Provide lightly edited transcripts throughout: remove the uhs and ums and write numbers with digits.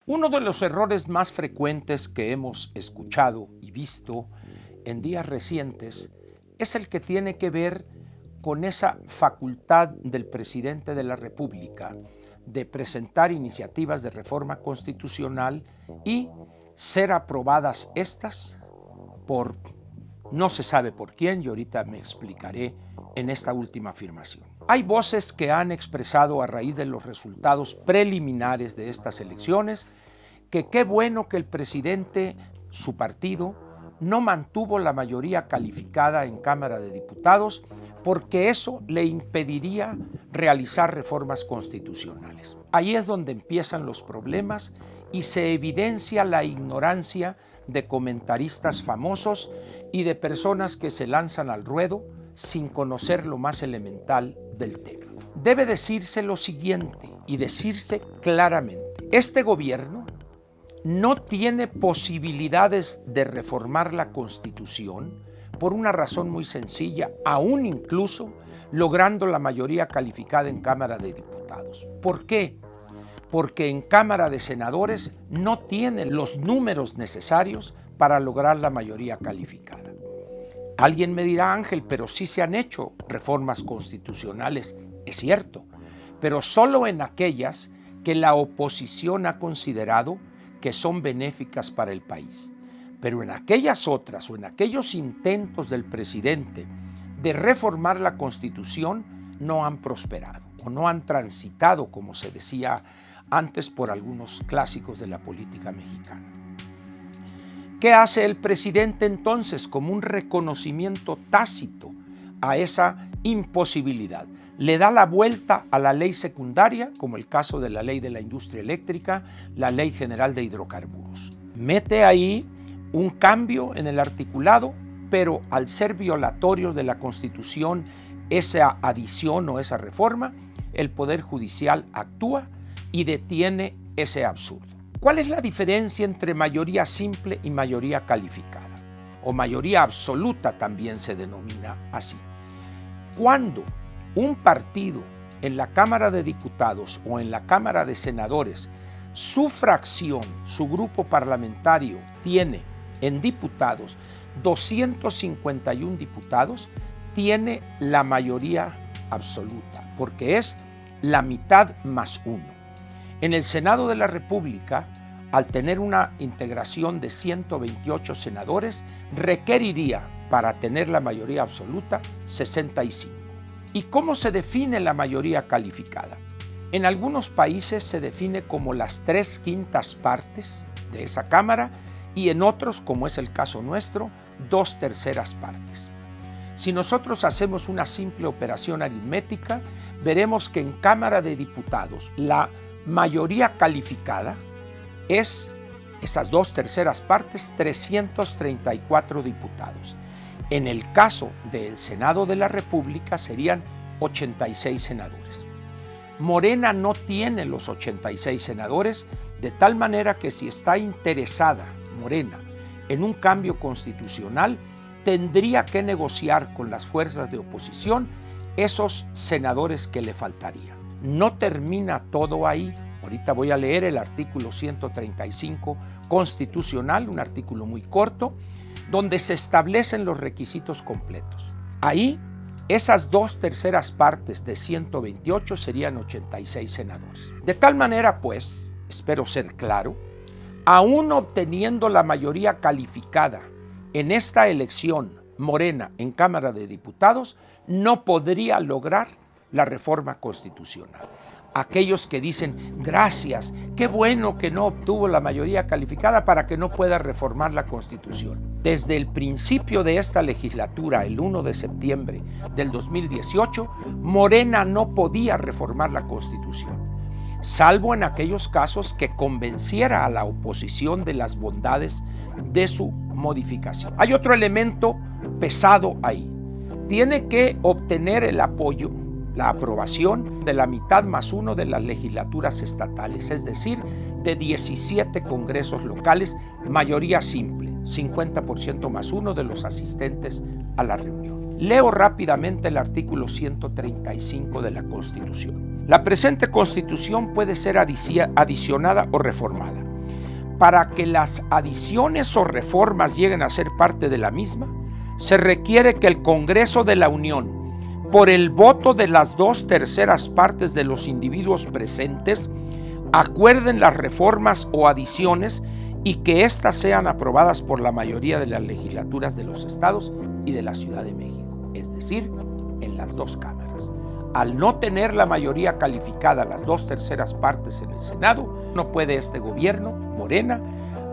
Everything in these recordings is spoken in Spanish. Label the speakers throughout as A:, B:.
A: Uno de los errores más frecuentes que hemos escuchado y visto en días recientes es el que tiene que ver con esa facultad del presidente de la República de presentar iniciativas de reforma constitucional y ser aprobadas estas por no se sabe por quién, y ahorita me explicaré en esta última afirmación. Hay voces que han expresado a raíz de los resultados preliminares de estas elecciones que qué bueno que el presidente, su partido, no mantuvo la mayoría calificada en Cámara de Diputados porque eso le impediría realizar reformas constitucionales. Ahí es donde empiezan los problemas y se evidencia la ignorancia de comentaristas famosos y de personas que se lanzan al ruedo sin conocer lo más elemental del tema. Debe decirse lo siguiente y decirse claramente: este gobierno no tiene posibilidades de reformar la Constitución por una razón muy sencilla, aún incluso logrando la mayoría calificada en Cámara de Diputados. ¿Por qué? Porque en Cámara de Senadores no tienen los números necesarios para lograr la mayoría calificada. Alguien me dirá: Ángel, pero sí se han hecho reformas constitucionales. Es cierto, pero solo en aquellas que la oposición ha considerado que son benéficas para el país. Pero en aquellas otras o en aquellos intentos del presidente de reformar la Constitución no han prosperado o no han transitado, como se decía antes por algunos clásicos de la política mexicana. ¿Qué hace el presidente entonces como un reconocimiento tácito a esa imposibilidad? Le da la vuelta a la ley secundaria, como el caso de la ley de la industria eléctrica, la ley general de hidrocarburos. Mete ahí un cambio en el articulado, pero al ser violatorio de la Constitución esa adición o esa reforma, el Poder Judicial actúa y detiene ese absurdo. ¿Cuál es la diferencia entre mayoría simple y mayoría calificada? O mayoría absoluta también se denomina así. Cuando un partido en la Cámara de Diputados o en la Cámara de Senadores, su fracción, su grupo parlamentario tiene en diputados 251 diputados, tiene la mayoría absoluta, porque es la mitad más uno. En el Senado de la República, al tener una integración de 128 senadores, requeriría, para tener la mayoría absoluta, 65. ¿Y cómo se define la mayoría calificada? En algunos países se define como las 3/5 partes de esa Cámara y en otros, como es el caso nuestro, 2/3 partes. Si nosotros hacemos una simple operación aritmética, veremos que en Cámara de Diputados la mayoría calificada es esas 2/3 partes, 334 diputados. En el caso del Senado de la República serían 86 senadores. Morena no tiene los 86 senadores, de tal manera que si está interesada Morena en un cambio constitucional, tendría que negociar con las fuerzas de oposición esos senadores que le faltarían. No termina todo ahí. Ahorita voy a leer el artículo 135 constitucional, un artículo muy corto, donde se establecen los requisitos completos. Ahí, esas 2/3 partes de 128 serían 86 senadores. De tal manera, pues, espero ser claro, aún obteniendo la mayoría calificada en esta elección Morena en Cámara de Diputados, no podría lograr la reforma constitucional. Aquellos que dicen: gracias, qué bueno que no obtuvo la mayoría calificada para que no pueda reformar la Constitución. Desde el principio de esta legislatura, el 1 de septiembre del 2018, Morena no podía reformar la Constitución, salvo en aquellos casos que convenciera a la oposición de las bondades de su modificación. Hay otro elemento pesado ahí. Tiene que obtener el apoyo, la aprobación de la mitad más uno de las legislaturas estatales, es decir, de 17 congresos locales, mayoría simple, 50% más uno de los asistentes a la reunión. Leo rápidamente el artículo 135 de la Constitución. La presente Constitución puede ser adicionada o reformada para que las adiciones o reformas lleguen a ser parte de la misma, se requiere que el Congreso de la Unión, por el voto de las 2/3 partes de los individuos presentes, acuerden las reformas o adiciones y que éstas sean aprobadas por la mayoría de las legislaturas de los estados y de la Ciudad de México, es decir, en las dos cámaras. Al no tener la mayoría calificada, las 2/3 partes en el Senado, no puede este gobierno, Morena,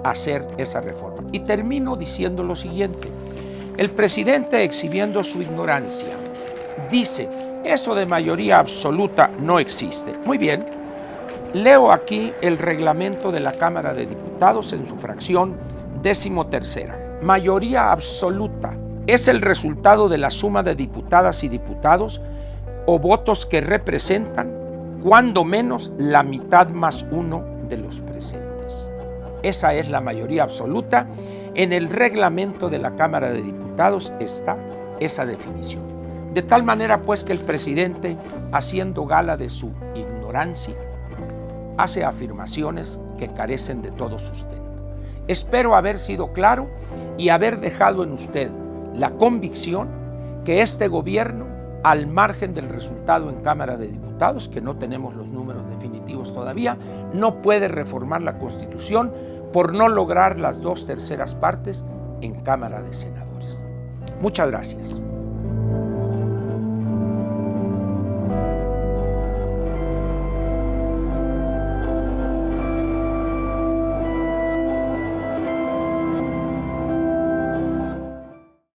A: hacer esa reforma. Y termino diciendo lo siguiente: el presidente, exhibiendo su ignorancia, dice, eso de mayoría absoluta no existe. Muy bien, leo aquí el reglamento de la Cámara de Diputados en su fracción 13ª. Mayoría absoluta es el resultado de la suma de diputadas y diputados o votos que representan, cuando menos, la mitad más uno de los presentes. Esa es la mayoría absoluta. En el reglamento de la Cámara de Diputados está esa definición. De tal manera, pues, que el presidente, haciendo gala de su ignorancia, hace afirmaciones que carecen de todo sustento. Espero haber sido claro y haber dejado en usted la convicción que este gobierno, al margen del resultado en Cámara de Diputados, que no tenemos los números definitivos todavía, no puede reformar la Constitución por no lograr las 2/3 partes en Cámara de Senadores. Muchas gracias.